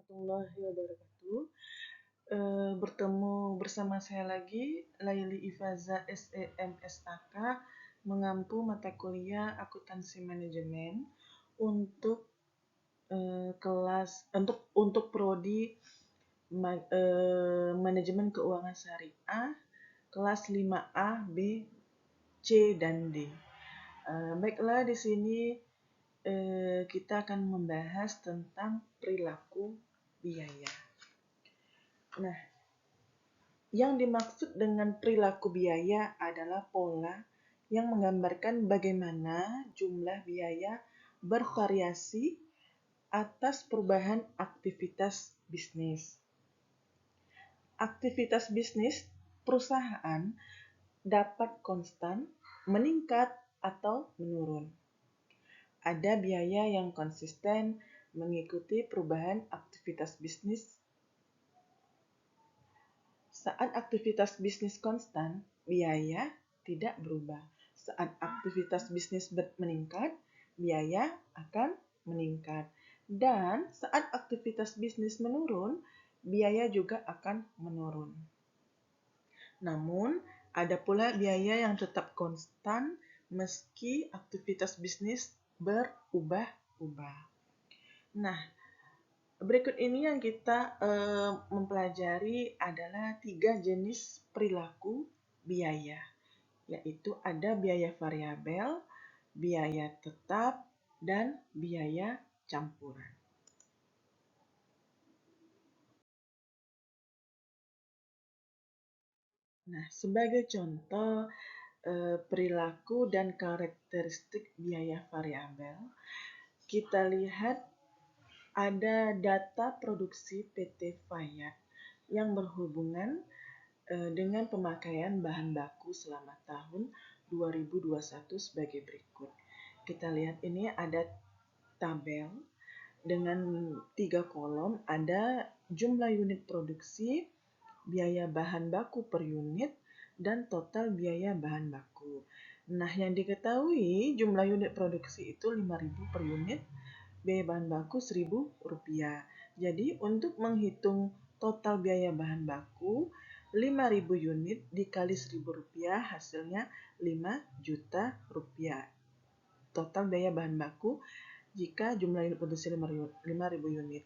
warahmatullahi wabarakatuh. Bertemu bersama saya lagi, Laili Ifaza SEMSAK, mengampu mata kuliah Akuntansi Manajemen untuk kelas untuk prodi Manajemen Keuangan Syariah kelas 5A, B, C, dan D. Baiklah, di sini kita akan membahas tentang perilaku biaya. Nah, yang dimaksud dengan perilaku biaya adalah pola yang menggambarkan bagaimana jumlah biaya bervariasi atas perubahan aktivitas bisnis. Aktivitas bisnis perusahaan dapat konstan, meningkat, atau menurun. Ada biaya yang konsisten mengikuti perubahan aktivitas bisnis. Saat aktivitas bisnis konstan, biaya tidak berubah. Saat aktivitas bisnis meningkat, biaya akan meningkat. Dan saat aktivitas bisnis menurun, biaya juga akan menurun. Namun, ada pula biaya yang tetap konstan meski aktivitas bisnis berubah-ubah. Nah, berikut ini yang kita mempelajari adalah 3 jenis perilaku biaya, yaitu ada biaya variabel, biaya tetap, dan biaya campuran. Nah, sebagai contoh perilaku dan karakteristik biaya variabel, kita lihat ada data produksi PT Fayat yang berhubungan dengan pemakaian bahan baku selama tahun 2021 sebagai berikut. Kita lihat ini ada tabel dengan 3 kolom, ada jumlah unit produksi, biaya bahan baku per unit, dan total biaya bahan baku. Nah, yang diketahui jumlah unit produksi itu 5.000 per unit, biaya bahan baku Rp1.000. Jadi, untuk menghitung total biaya bahan baku, 5.000 unit dikali Rp1.000 hasilnya Rp5.000.000. Total biaya bahan baku jika jumlah unit produksi 5.000 unit.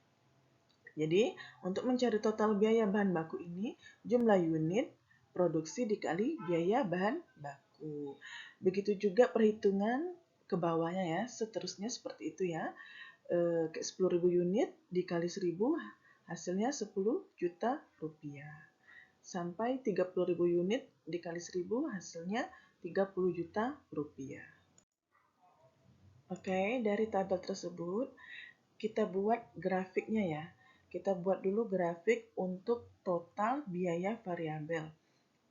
Jadi, untuk mencari total biaya bahan baku ini, jumlah unit produksi dikali biaya bahan baku. Begitu juga perhitungan ke bawahnya ya, seterusnya seperti itu ya. 10.000 unit dikali 1.000 hasilnya Rp10.000.000. Sampai 30.000 unit dikali 1.000 hasilnya Rp30.000.000. Oke, dari tabel tersebut kita buat grafiknya ya. Kita buat dulu grafik untuk total biaya variabel.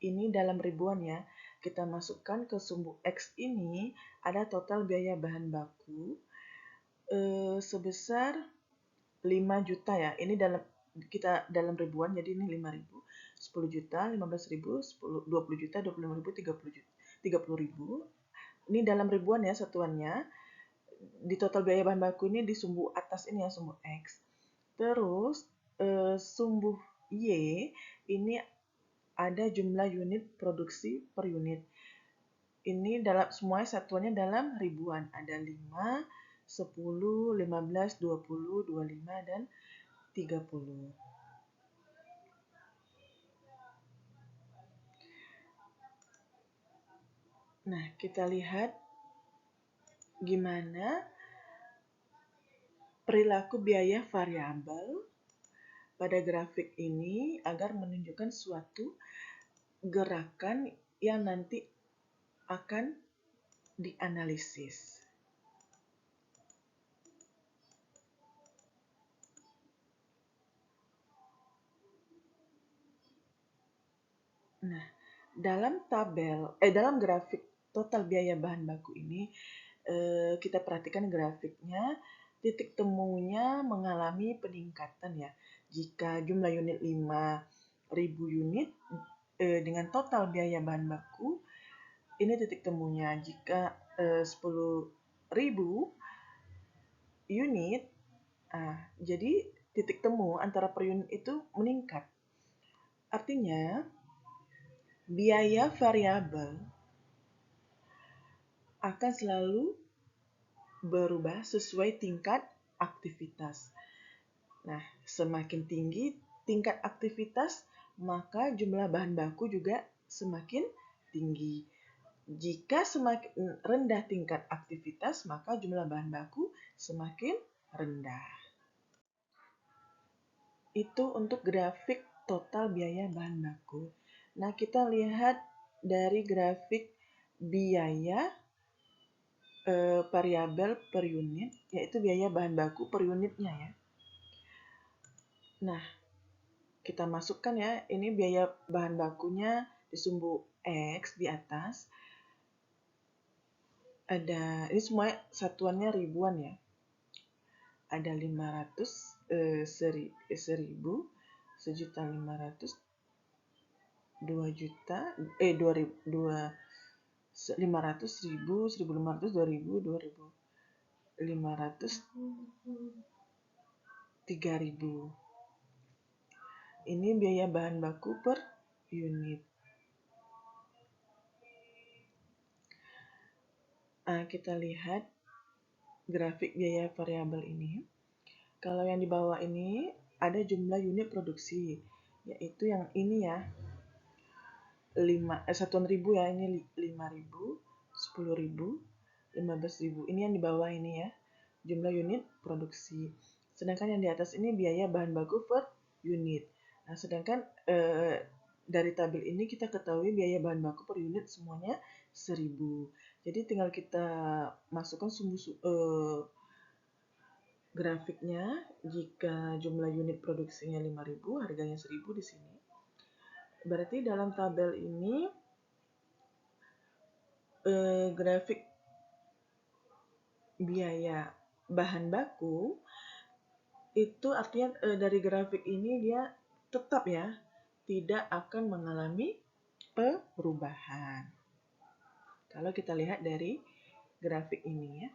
Ini dalam ribuan ya. Kita masukkan ke sumbu X ini ada total biaya bahan baku sebesar 5 juta ya. Ini dalam ribuan, jadi ini 5.000, 10 juta, 15.000, 20 juta, 25.000, 30.000. Ini dalam ribuan ya satuannya. Di total biaya bahan baku ini di sumbu atas ini ya, sumbu X. Terus sumbu Y ini ada jumlah unit produksi per unit. Ini semuanya satuannya dalam ribuan. Ada 5, 10, 15, 20, 25, dan 30. Nah, kita lihat gimana perilaku biaya variabel pada grafik ini agar menunjukkan suatu gerakan yang nanti akan dianalisis. Nah, dalam grafik total biaya bahan baku ini kita perhatikan grafiknya, titik temunya mengalami peningkatan ya. Jika jumlah unit 5.000 unit dengan total biaya bahan baku, ini titik temunya. Jika 10.000 unit, jadi titik temu antara per unit itu meningkat. Artinya, biaya variabel akan selalu berubah sesuai tingkat aktivitas. Nah, semakin tinggi tingkat aktivitas, maka jumlah bahan baku juga semakin tinggi. Jika semakin rendah tingkat aktivitas, maka jumlah bahan baku semakin rendah. Itu untuk grafik total biaya bahan baku. Nah, kita lihat dari grafik biaya variabel per unit, yaitu biaya bahan baku per unitnya ya. Nah, kita masukkan ya, ini biaya bahan bakunya di sumbu X di atas. Ada, ini semua satuannya ribuan ya. Ada 500, 1000, sejuta 500, 2 juta, 500, 1000, 1500, 2000, 2500, 3000. Ini biaya bahan baku per unit. Kita lihat grafik biaya variabel ini. Kalau yang di bawah ini ada jumlah unit produksi, yaitu yang ini ya, satuan ribu ya, ini 5.000, 10.000, 15.000. Ini yang di bawah ini ya, jumlah unit produksi. Sedangkan yang di atas ini biaya bahan baku per unit. Nah, sedangkan dari tabel ini kita ketahui biaya bahan baku per unit semuanya 1.000. Jadi tinggal kita masukkan grafiknya. Jika jumlah unit produksinya 5.000, harganya 1.000 di sini. Berarti dalam tabel ini grafik biaya bahan baku itu artinya dari grafik ini dia tetap ya tidak akan mengalami perubahan. Kalau kita lihat dari grafik ini ya.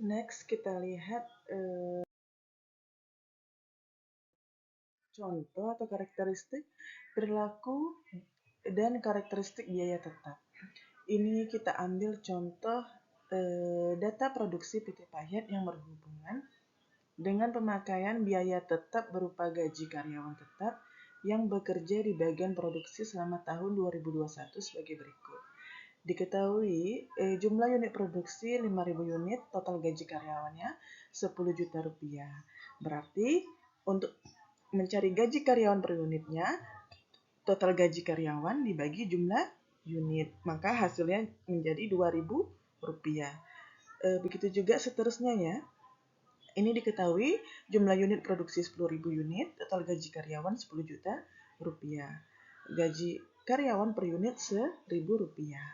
Next kita lihat contoh atau karakteristik perilaku dan karakteristik biaya tetap. Ini kita ambil contoh data produksi PT Payet yang berhubungan dengan pemakaian biaya tetap berupa gaji karyawan tetap yang bekerja di bagian produksi selama tahun 2021 sebagai berikut. Diketahui jumlah unit produksi 5.000 unit, total gaji karyawannya 10 juta rupiah. Berarti untuk mencari gaji karyawan per unitnya, total gaji karyawan dibagi jumlah unit, maka hasilnya menjadi 2.000 rupiah. Begitu juga seterusnya ya. Ini diketahui jumlah unit produksi 10.000 unit, total gaji karyawan 10 juta rupiah. Gaji karyawan per unit 1.000 rupiah.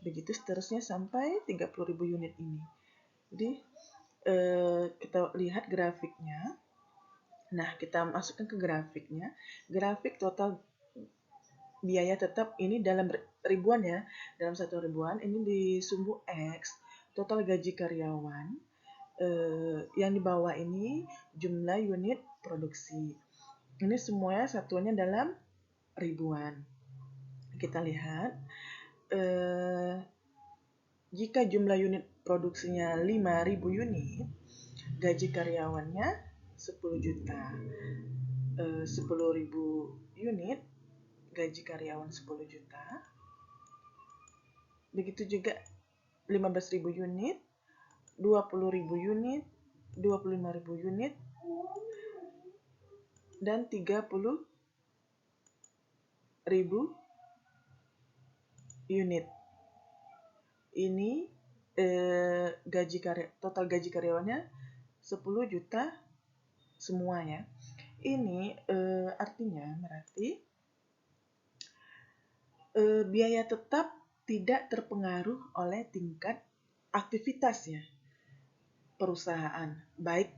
Begitu seterusnya sampai 30.000 unit ini. Jadi kita lihat grafiknya. Nah, kita masukkan ke grafiknya. Grafik total biaya tetap ini dalam ribuan ya. Dalam satu ribuan ini di sumbu X, total gaji karyawan. Yang di bawah ini jumlah unit produksi. Ini semuanya satuannya dalam ribuan. Kita lihat jika jumlah unit produksinya 5.000 unit, gaji karyawannya 10 juta. 10.000 unit, gaji karyawan 10 juta. Begitu juga 15.000 unit, 20.000 unit, 25.000 unit, dan 30.000 unit. Ini total gaji karyawannya 10 juta semuanya. Ini artinya berarti biaya tetap tidak terpengaruh oleh tingkat aktivitasnya perusahaan, baik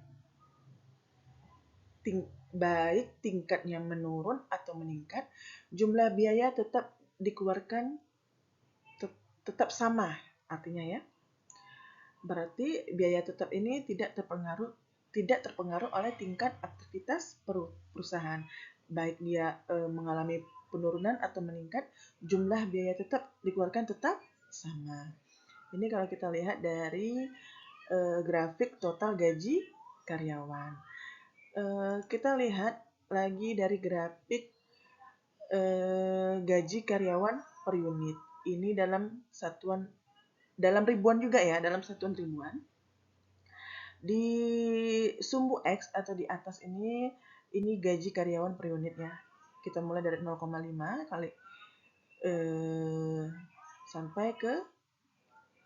tingkatnya menurun atau meningkat, jumlah biaya tetap dikeluarkan tetap sama artinya ya. Berarti biaya tetap ini tidak terpengaruh tidak terpengaruh oleh tingkat aktivitas perusahaan. Baik dia mengalami penurunan atau meningkat, jumlah biaya tetap dikeluarkan tetap sama. Ini kalau kita lihat dari grafik total gaji karyawan. Kita lihat lagi dari grafik gaji karyawan per unit. Ini dalam ribuan juga ya, dalam satuan ribuan. Di sumbu X atau di atas ini gaji karyawan per unit ya. Kita mulai dari 0,5 kali sampai ke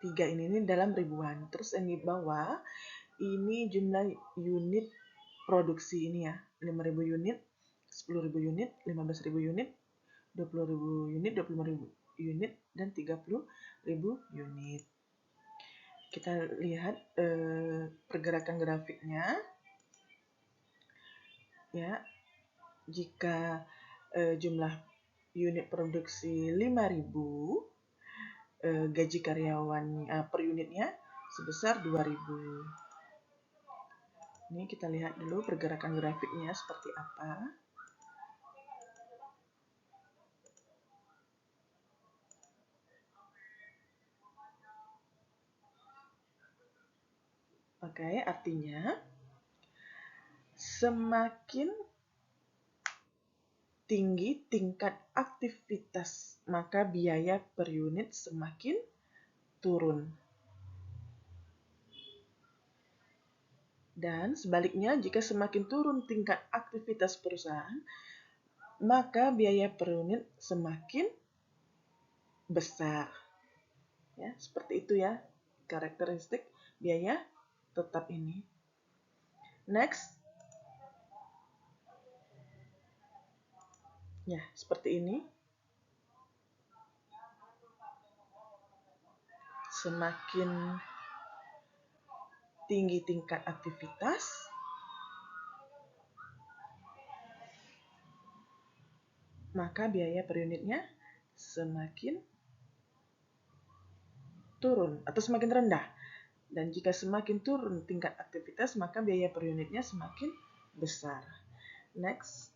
3 ini dalam ribuan. Terus yang di bawah ini jumlah unit produksi ini ya. 5.000 unit, 10.000 unit, 15.000 unit, 20.000 unit, 25.000 unit, dan 30.000 unit. Kita lihat pergerakan grafiknya. Ya, jika jumlah unit produksi 5.000, gaji karyawan per unitnya sebesar 2.000. Ini kita lihat dulu pergerakan grafiknya seperti apa. Oke, artinya semakin tinggi tingkat aktivitas, maka biaya per unit semakin turun. Dan sebaliknya, jika semakin turun tingkat aktivitas perusahaan, maka biaya per unit semakin besar. Ya, seperti itu ya karakteristik biaya tetap ini. Next. Ya, seperti ini. Semakin tinggi tingkat aktivitas, maka biaya per unitnya semakin turun atau semakin rendah. Dan jika semakin turun tingkat aktivitas, maka biaya per unitnya semakin besar. Next.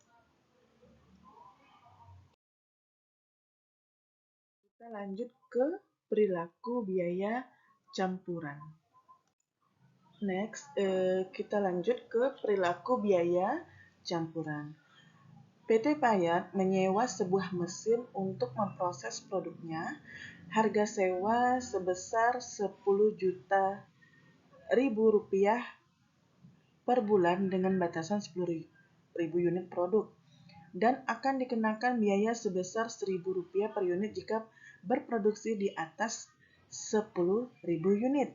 Kita lanjut ke perilaku biaya campuran. Next, kita lanjut ke perilaku biaya campuran. PT Payat menyewa sebuah mesin untuk memproses produknya. Harga sewa sebesar 10 juta rupiah per bulan dengan batasan 10.000 unit produk. Dan akan dikenakan biaya sebesar Rp1.000 per unit jika berproduksi di atas 10.000 unit.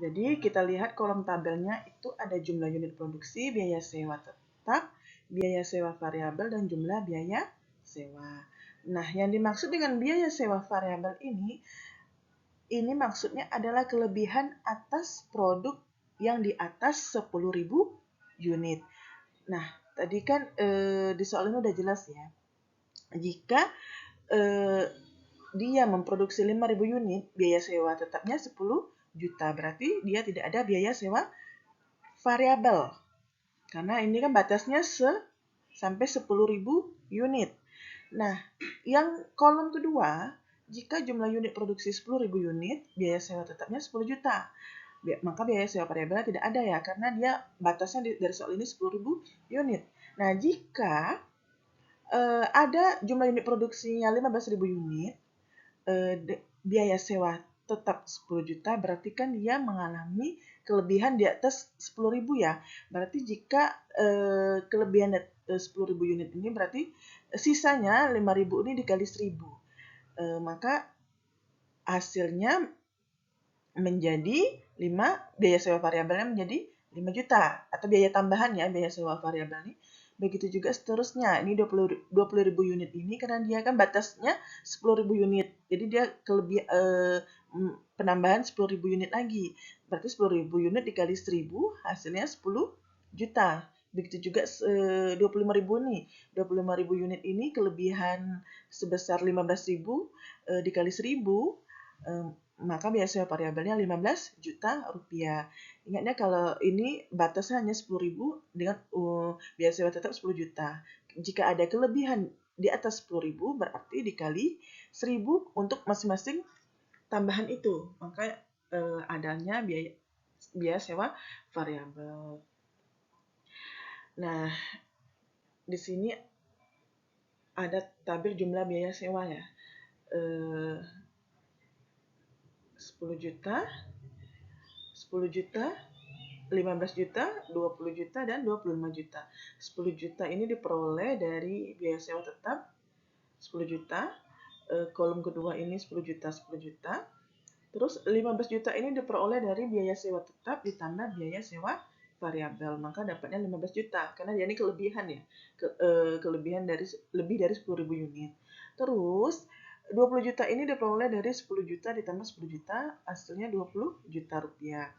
Jadi kita lihat kolom tabelnya itu ada jumlah unit produksi, biaya sewa tetap, biaya sewa variabel, dan jumlah biaya sewa. Nah, yang dimaksud dengan biaya sewa variabel ini maksudnya adalah kelebihan atas produk yang di atas 10.000 unit. Nah, tadi kan di soal ini udah jelas ya. Jika dia memproduksi 5.000 unit, biaya sewa tetapnya 10 juta. Berarti dia tidak ada biaya sewa variabel. Karena ini kan batasnya sampai 10.000 unit. Nah, yang kolom kedua, jika jumlah unit produksi 10.000 unit, biaya sewa tetapnya 10 juta. Maka biaya sewa variabel tidak ada ya, karena dia batasnya dari soal ini 10.000 unit. Nah, jika ada jumlah unit produksinya 15.000 unit, biaya sewa tetap 10 juta, berarti kan dia mengalami kelebihan di atas 10.000 ya. Berarti jika kelebihan 10.000 unit ini berarti sisanya 5.000 ini dikali 1.000. Maka hasilnya menjadi 5, biaya sewa variabelnya menjadi 5 juta atau biaya tambahan ya, biaya sewa variabel ini. Begitu juga seterusnya, ini 20.000 unit ini karena dia kan batasnya 10.000 unit. Jadi dia penambahan 10.000 unit lagi. Berarti 10.000 unit dikali 1.000 hasilnya 10 juta. Begitu juga 25.000 nih. 25.000 unit ini kelebihan sebesar 15.000 dikali 1.000 maka biaya sewa variabelnya 15 juta rupiah. Ingatnya kalau ini batasnya hanya 10.000 dengan biaya sewa tetap 10 juta. Jika ada kelebihan di atas 10.000 berarti dikali 1.000 untuk masing-masing tambahan itu. Maka adanya biaya sewa variabel. Nah, di sini ada tabel jumlah biaya sewa ya. 10 juta, 10 juta, 15 juta, 20 juta, dan 25 juta. 10 juta ini diperoleh dari biaya sewa tetap 10 juta. Kolom kedua ini 10 juta, 10 juta. Terus 15 juta ini diperoleh dari biaya sewa tetap ditambah biaya sewa variabel. Maka dapatnya 15 juta karena dia ini kelebihan ya. Kelebihan dari lebih dari 10.000 unit. Terus 20 juta ini diperoleh dari 10 juta ditambah 10 juta, hasilnya 20 juta rupiah.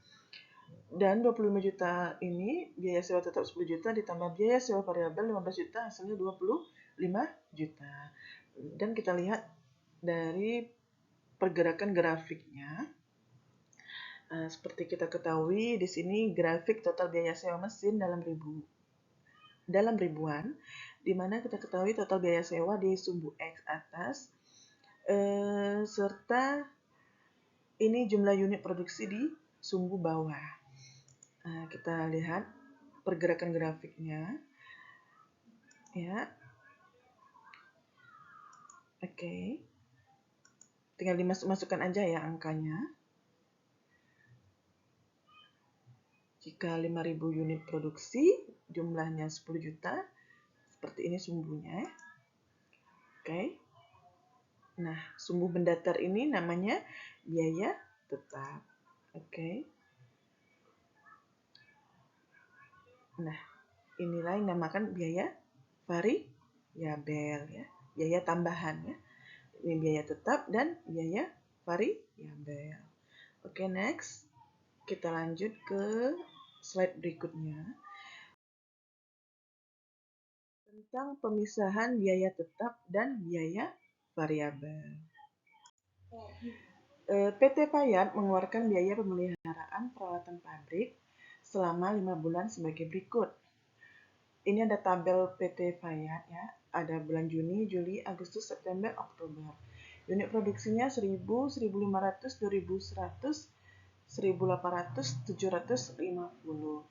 Dan 25 juta ini biaya sewa tetap 10 juta ditambah biaya sewa variabel 15 juta, hasilnya 25 juta. Dan kita lihat dari pergerakan grafiknya. Seperti kita ketahui di sini grafik total biaya sewa mesin dalam ribuan, di mana kita ketahui total biaya sewa di sumbu X atas serta ini jumlah unit produksi di sumbu bawah. Kita lihat pergerakan grafiknya ya. Oke. Tinggal dimasukkan aja ya angkanya. Jika 5.000 unit produksi, jumlahnya 10 juta. Seperti ini sumbunya. Oke. Nah, sumbu mendatar ini namanya biaya tetap. Oke. Nah, inilah yang dinamakan biaya variabel ya. Biaya tambahan ya. Ini biaya tetap dan biaya variabel. Oke, next. Kita lanjut ke slide berikutnya. Tentang pemisahan biaya tetap dan biaya variabel. PT Payat mengeluarkan biaya pemeliharaan peralatan pabrik selama 5 bulan sebagai berikut. Ini ada tabel PT Payat ya. Ada bulan Juni, Juli, Agustus, September, Oktober. Unit produksinya 1.000, 1.500, 2.100, 1.800, 750.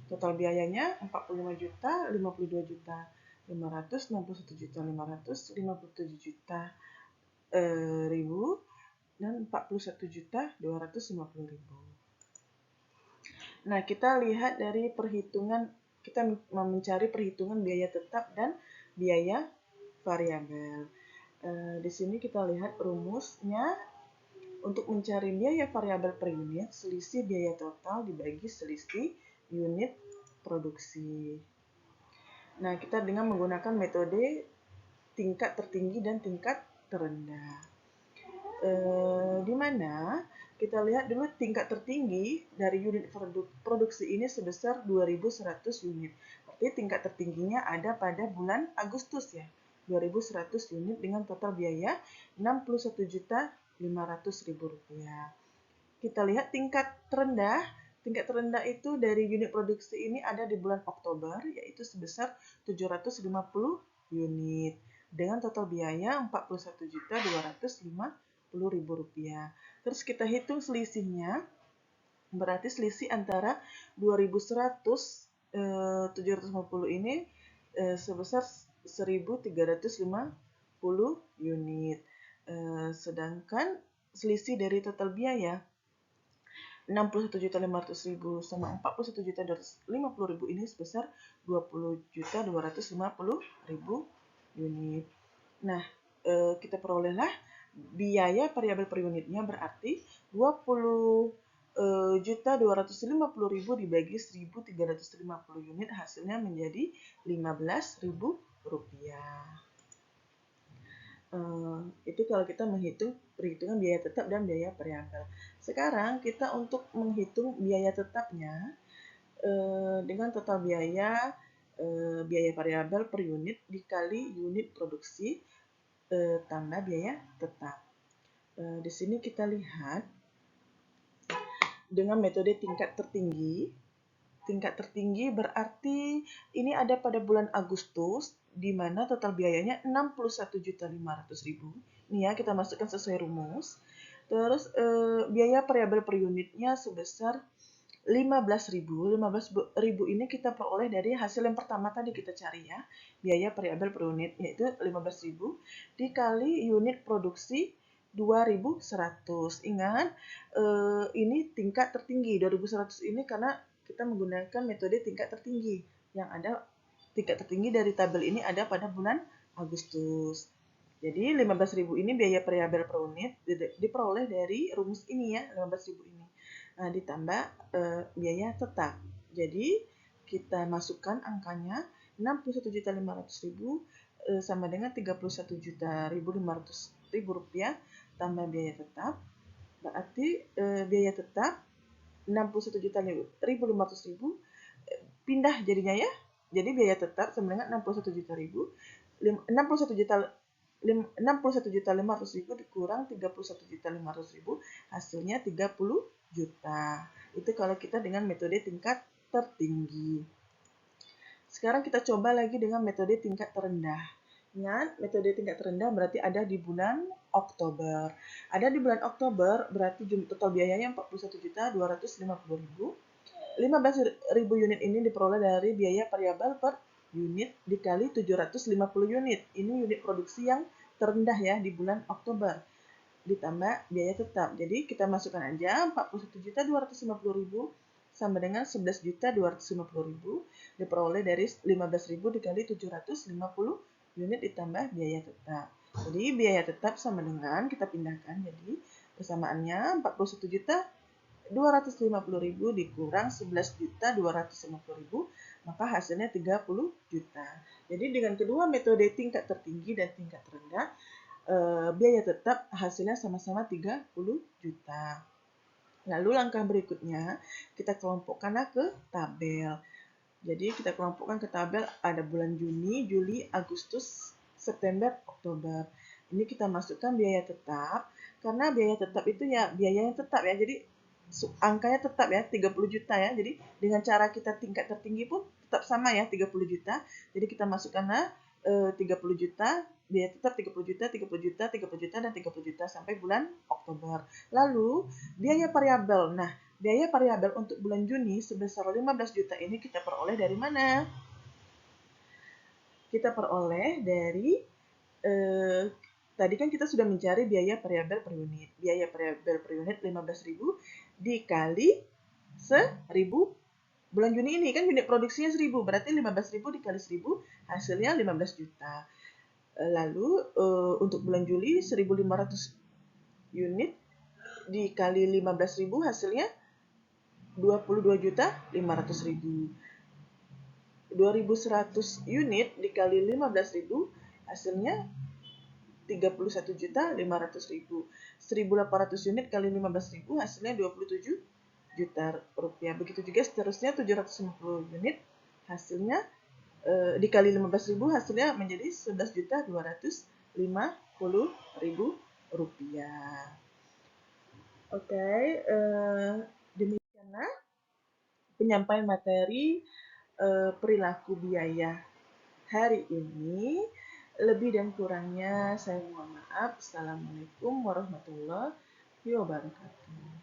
Total biayanya 45 juta, 52 juta, 500, 61 juta, 500, 57 juta ribu, dan 41 juta 250 ribu. Nah, kita lihat dari perhitungan, kita mencari perhitungan biaya tetap dan biaya variabel. Di sini kita lihat rumusnya. Untuk mencari biaya variabel per unit, selisih biaya total dibagi selisih unit produksi. Nah, kita dengan menggunakan metode tingkat tertinggi dan tingkat terendah. Di mana kita lihat dulu tingkat tertinggi dari unit produksi ini sebesar 2.100 unit. Tapi tingkat tertingginya ada pada bulan Agustus ya, 2.100 unit dengan total biaya 61 juta 500.000 rupiah. Kita lihat tingkat terendah. Tingkat terendah itu dari unit produksi ini ada di bulan Oktober, yaitu sebesar 750 unit dengan total biaya 41 juta 250.000 rupiah. Terus kita hitung selisihnya, berarti selisih antara 2.100 750 ini sebesar 1.350 unit. Sedangkan selisih dari total biaya 61.500.000 sama 41.250.000 ini sebesar 20.250.000 unit. Nah, kita perolehlah biaya variabel per unitnya berarti 20.250.000 dibagi 1.350 unit hasilnya menjadi 15.000 rupiah. Itu kalau kita menghitung perhitungan biaya tetap dan biaya variabel. Sekarang kita untuk menghitung biaya tetapnya dengan total biaya variabel per unit dikali unit produksi tambah biaya tetap. Di sini kita lihat dengan metode tingkat tertinggi. Tingkat tertinggi berarti ini ada pada bulan Agustus, di mana total biayanya 61.500.000. Ini ya, kita masukkan sesuai rumus. Terus biaya variabel per unitnya sebesar 15.000. 15.000 ini kita peroleh dari hasil yang pertama tadi kita cari ya. Biaya variabel per unit yaitu 15.000 dikali unit produksi 2.100. Ingat, ini tingkat tertinggi. 2.100 ini karena kita menggunakan metode tingkat tertinggi. Yang ada tingkat tertinggi dari tabel ini ada pada bulan Agustus. Jadi 15.000 ini biaya variabel per unit diperoleh dari rumus ini ya, 15.000 ini. Nah, ditambah biaya tetap. Jadi kita masukkan angkanya 61.500.000 sama dengan 31.500.000 rupiah tambah biaya tetap. Berarti biaya tetap 61.500.000 pindah jadinya ya. Jadi biaya tetap sama dengan 61.500.000 dikurang 31.500.000 hasilnya 30 juta. Itu kalau kita dengan metode tingkat tertinggi. Sekarang kita coba lagi dengan metode tingkat terendah. Ingat, metode tingkat terendah berarti ada di bulan Oktober. Ada di bulan Oktober berarti total biayanya 41.250.000. 15.000 unit ini diperoleh dari biaya variabel per unit dikali 750 unit. Ini unit produksi yang terendah ya di bulan Oktober. Ditambah biaya tetap. Jadi kita masukkan aja 41.250.000 sama dengan 11.250.000 diperoleh dari 15.000 dikali 750 unit ditambah biaya tetap. Jadi biaya tetap sama dengan kita pindahkan jadi persamaannya 41.250.000 dikurang 11.250.000 maka hasilnya 30 juta. Jadi dengan kedua metode tingkat tertinggi dan tingkat terendah biaya tetap hasilnya sama-sama 30 juta. Lalu langkah berikutnya kita kelompokkanlah ke tabel. Jadi kita kelompokkan ke tabel ada bulan Juni, Juli, Agustus, September, Oktober. Ini kita masukkan biaya tetap karena biaya tetap itu ya biaya yang tetap ya. Jadi angkanya tetap ya 30 juta ya. Jadi dengan cara kita tingkat tertinggi pun tetap sama ya 30 juta. Jadi kita masukkanlah 30 juta, biaya tetap 30 juta, 30 juta, 30 juta, dan 30 juta sampai bulan Oktober. Lalu biaya variabel. Nah, biaya variabel untuk bulan Juni sebesar 15 juta ini kita peroleh dari mana? Kita peroleh dari tadi kan kita sudah mencari biaya variabel per unit. Biaya variabel per unit 15.000 dikali 1.000 bulan Juni ini kan unit produksinya 1.000, berarti 15.000 dikali 1.000 hasilnya 15 juta. Lalu untuk bulan Juli 1.500 unit dikali 15.000 hasilnya 22.500.000. 2.100 unit dikali 15.000 hasilnya 31.500.000. 1.800 unit kali 15.000 hasilnya 27 juta rupiah. Begitu juga seterusnya 750 unit hasilnya dikali 15.000 hasilnya menjadi 11.250.000 rupiah. Oke, demikianlah penyampaian materi perilaku biaya hari ini. Lebih dan kurangnya saya mohon maaf. Assalamualaikum warahmatullahi wabarakatuh.